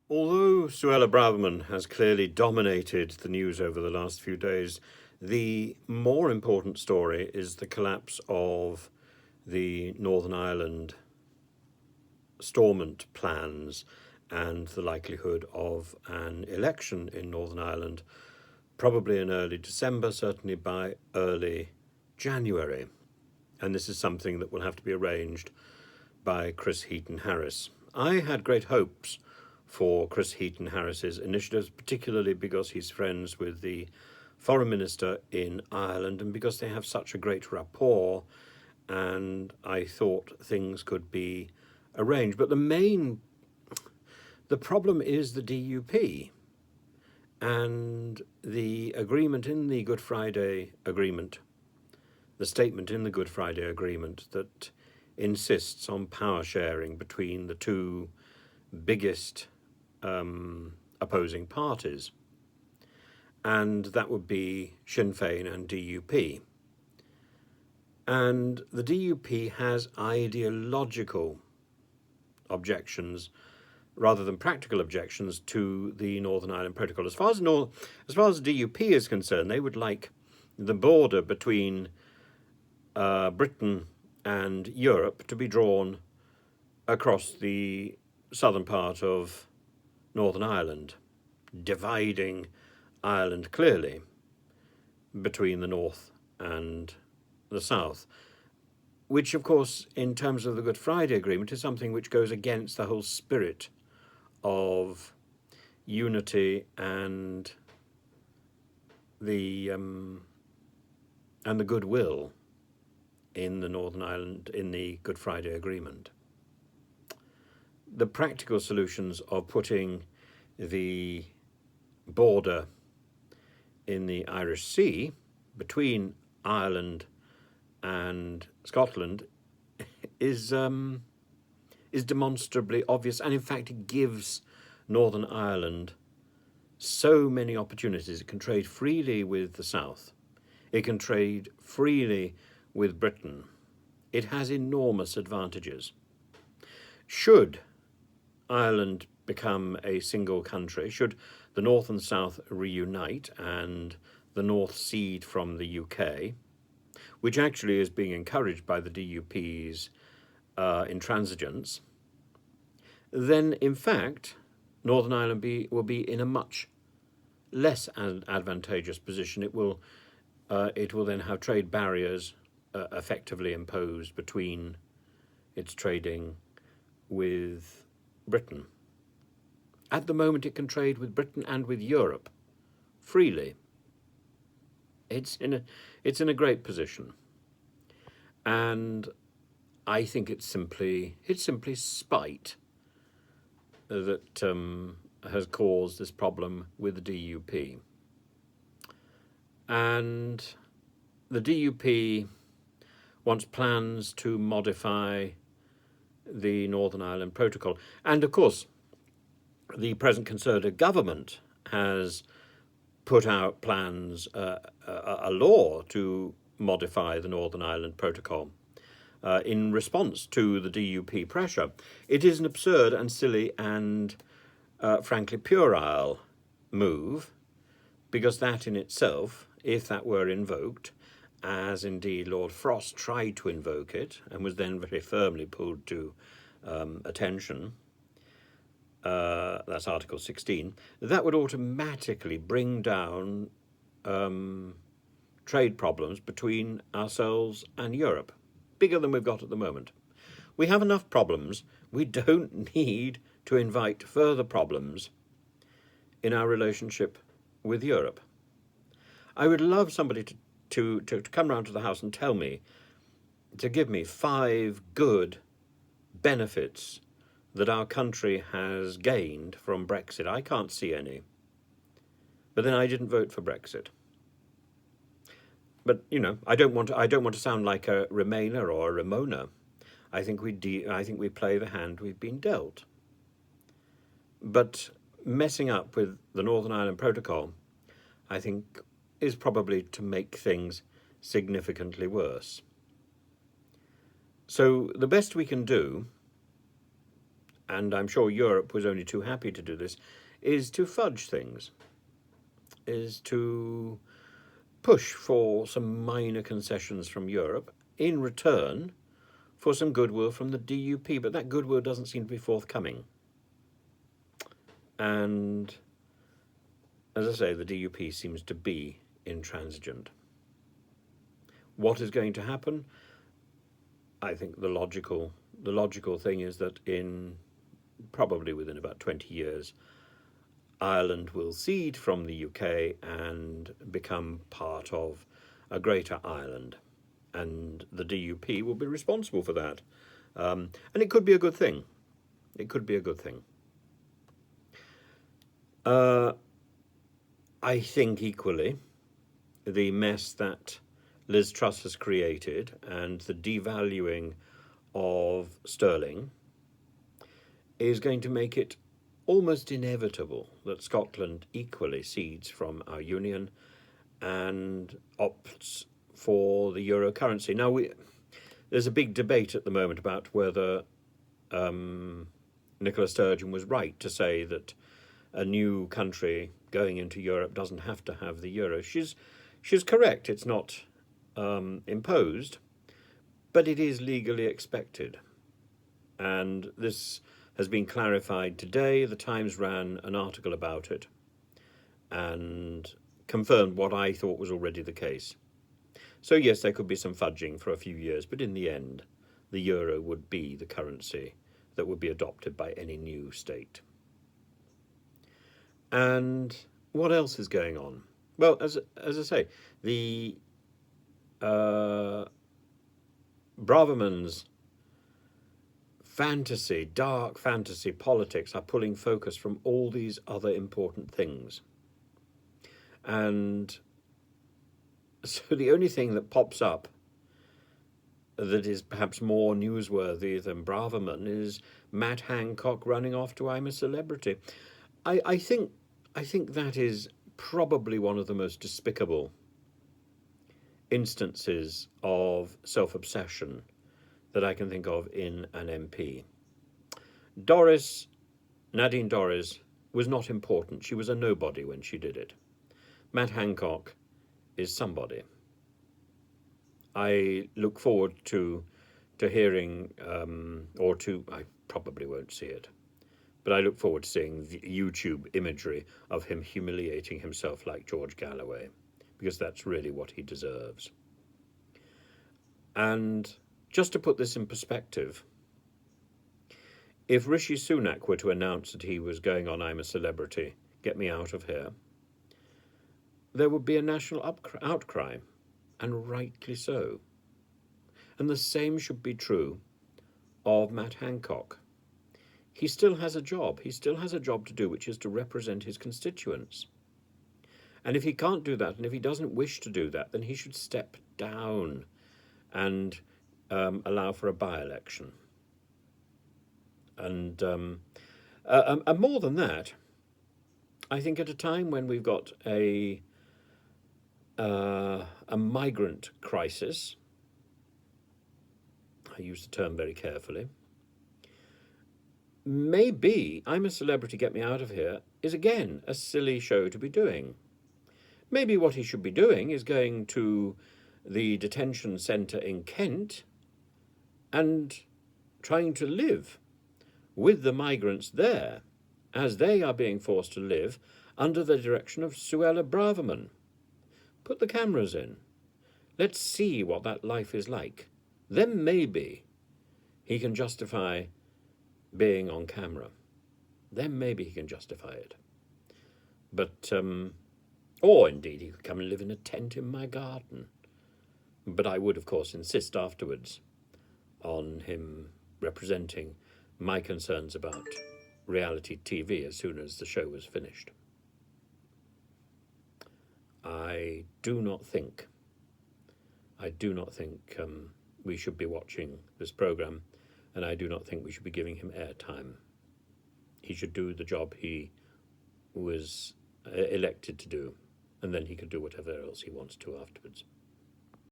Although Suella Braverman has clearly dominated the news over the last few days, the more important story is the collapse of the Northern Ireland Stormont plans and the likelihood of an election in Northern Ireland, probably in early December, certainly by early January. And this is something that will have to be arranged by Chris Heaton Harris. I had great hopes for Chris Heaton Harris's initiatives, particularly because he's friends with the foreign minister in Ireland and because they have such a great rapport, and I thought things could be arranged. But the problem is the DUP and the agreement in the Good Friday Agreement, the statement in the Good Friday Agreement that insists on power sharing between the two biggest opposing parties, and that would be Sinn Féin and DUP. And the DUP has ideological objections rather than practical objections to the Northern Ireland Protocol. As far as the DUP is concerned, they would like the border between Britain and Europe to be drawn across the southern part of Northern Ireland, dividing Ireland clearly between the north and the south, which, of course, in terms of the Good Friday Agreement, is something which goes against the whole spirit of unity and the goodwill in the Northern Ireland in the Good Friday Agreement. The practical solutions of putting the border in the Irish Sea between Ireland and Scotland is demonstrably obvious, and in fact it gives Northern Ireland so many opportunities. It can trade freely with the South. It can trade freely with Britain. It has enormous advantages. Should Ireland become a single country, should the North and South reunite and the North cede from the UK, which actually is being encouraged by the DUP's intransigence, then in fact Northern Ireland will be in a much less advantageous position. It will then have trade barriers effectively imposed between its trading with Britain. At the moment, it can trade with Britain and with Europe freely. It's in a great position, and I think it's simply spite that has caused this problem with the DUP. And the DUP wants plans to modify the Northern Ireland Protocol. And of course, the present Conservative government has put out plans, a law to modify the Northern Ireland Protocol in response to the DUP pressure. It is an absurd and silly and frankly puerile move, because that in itself, if that were invoked, as indeed Lord Frost tried to invoke it and was then very firmly pulled to attention, that's Article 16, that would automatically bring down trade problems between ourselves and Europe, bigger than we've got at the moment. We have enough problems. We don't need to invite further problems in our relationship with Europe. I would love somebody to come round to the house and to give me 5 good benefits that our country has gained from Brexit. I can't see any. But then I didn't vote for Brexit. But I don't want to sound like a Remainer or a Ramona. I think we play the hand we've been dealt. But messing up with the Northern Ireland Protocol, I think, is probably to make things significantly worse. So the best we can do and I'm sure Europe was only too happy to do this, is to fudge things, is to push for some minor concessions from Europe in return for some goodwill from the DUP, but that goodwill doesn't seem to be forthcoming. And as I say, the DUP seems to be intransigent. What is going to happen? I think the logical thing is that probably within about 20 years, Ireland will cede from the UK and become part of a greater Ireland, and the DUP will be responsible for that. And it could be a good thing. It could be a good thing. I think equally the mess that Liz Truss has created and the devaluing of sterling is going to make it almost inevitable that Scotland equally cedes from our union and opts for the euro currency. Now, there's a big debate at the moment about whether Nicola Sturgeon was right to say that a new country going into Europe doesn't have to have the euro. She's correct. It's not imposed, but it is legally expected. And this has been clarified today. The Times ran an article about it and confirmed what I thought was already the case. So yes, there could be some fudging for a few years, but in the end, the euro would be the currency that would be adopted by any new state. And what else is going on? Well, as I say, the Braverman's dark fantasy politics are pulling focus from all these other important things. And so the only thing that pops up that is perhaps more newsworthy than Braverman is Matt Hancock running off to I'm a Celebrity. I think that is probably one of the most despicable instances of self-obsession that I can think of in an MP. Nadine Dorries, was not important. She was a nobody when she did it. Matt Hancock is somebody. I look forward to hearing, I probably won't see it, but I look forward to seeing the YouTube imagery of him humiliating himself like George Galloway, because that's really what he deserves. And just to put this in perspective, if Rishi Sunak were to announce that he was going on I'm a Celebrity, get me out of here, there would be a national outcry, and rightly so. And the same should be true of Matt Hancock. He still has a job. He still has a job to do, which is to represent his constituents. And if he can't do that, and if he doesn't wish to do that, then he should step down and allow for a by-election. And more than that, I think at a time when we've got a migrant crisis, I use the term very carefully, maybe I'm a Celebrity, Get Me Out of Here is again a silly show to be doing. Maybe what he should be doing is going to the detention centre in Kent and trying to live with the migrants there as they are being forced to live under the direction of Suella Braverman. Put the cameras in. Let's see what that life is like. Then maybe he can justify being on camera. Then maybe he can justify it. But, or indeed he could come and live in a tent in my garden. But I would, of course, insist afterwards on him representing my concerns about reality TV as soon as the show was finished. I do not think we should be watching this programme, and I do not think we should be giving him airtime. He should do the job he was elected to do, and then he can do whatever else he wants to afterwards.